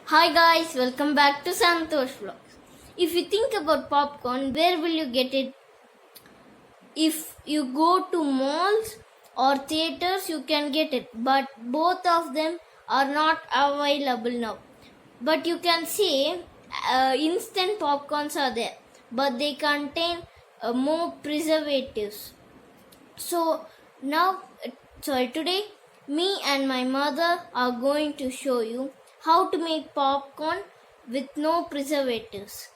Hi guys, welcome back to Santosh Vlogs. If you think about popcorn, where will you get it? If you go to malls or theaters, you can get it, but both of them are not available now. But you can say instant popcorns are there, but they contain more preservatives. So now, today, me and my mother are going to show you how to make popcorn with no preservatives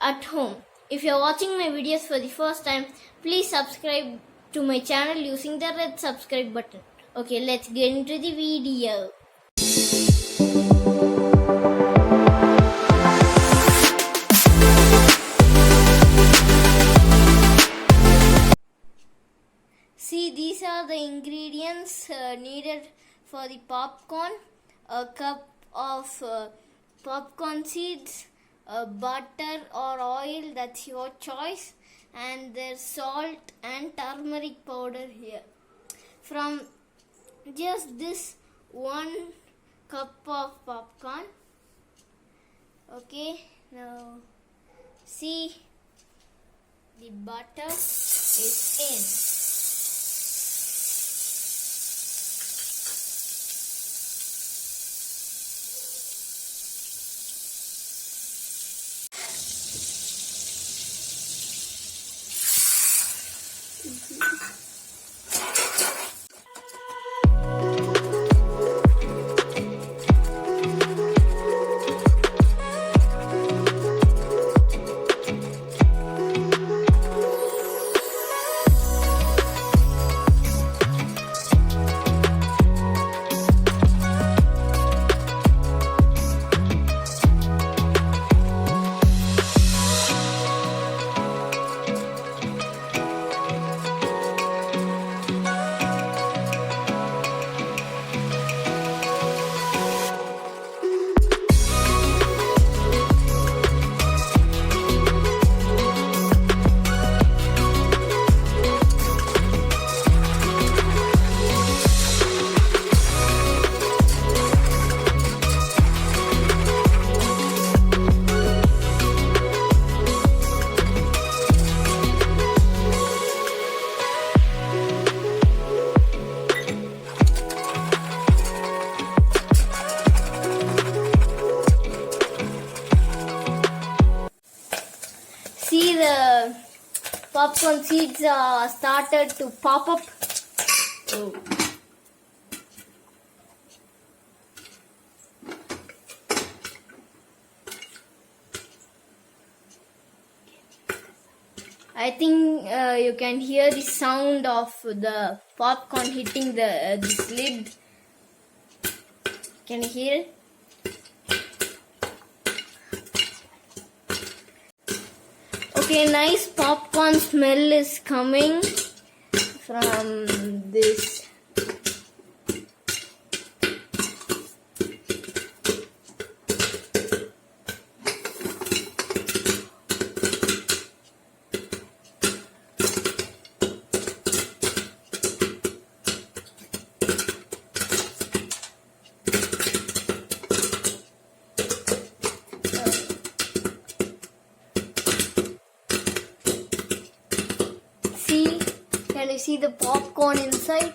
at home. If you're watching my videos for the first time, please subscribe to my channel using the red subscribe button. Okay, let's get into the video. See, these are the ingredients needed for the popcorn. A cup of popcorn seeds, butter or oil, that's your choice, and there's salt and turmeric powder here. From just this 1 cup of popcorn. Okay, now see, the butter is in. See, the popcorn seeds started to pop up. Oh. I think you can hear the sound of the popcorn hitting this lid. Can you hear it? Okay, nice popcorn smell is coming from this. Can you see the popcorn inside?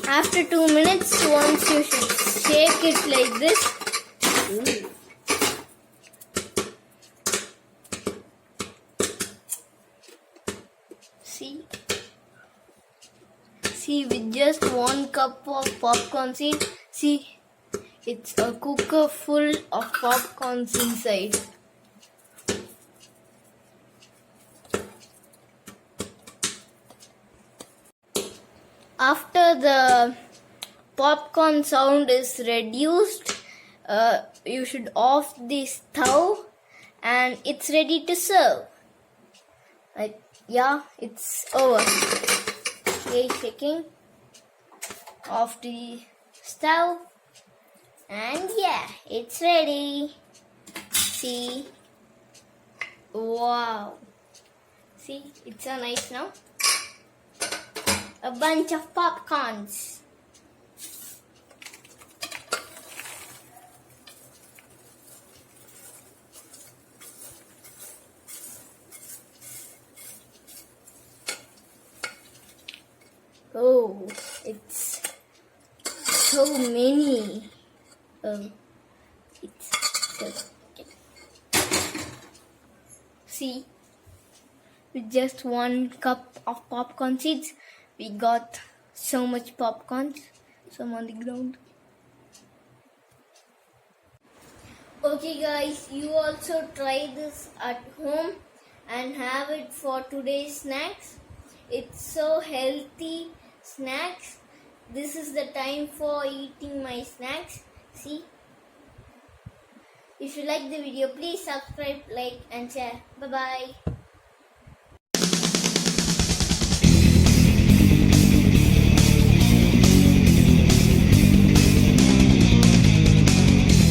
After 2 minutes, once you should shake it like this. See, with just 1 cup of popcorn seed, see, it's a cooker full of popcorns inside. After the popcorn sound is reduced, you should off the stove and it's ready to serve. Yeah, it's over. Okay, shaking off the stove, and yeah, it's ready. See, Wow. See, it's so nice now. A bunch of popcorns. Oh, it's so many. Oh, it's so okay. See, with just 1 cup of popcorn seeds, we got so much popcorn. Some on the ground. Okay guys, you also try this at home and have it for today's snacks. It's so healthy snacks. This is the time for eating my snacks. See? If you like the video, please subscribe, like and share. Bye bye.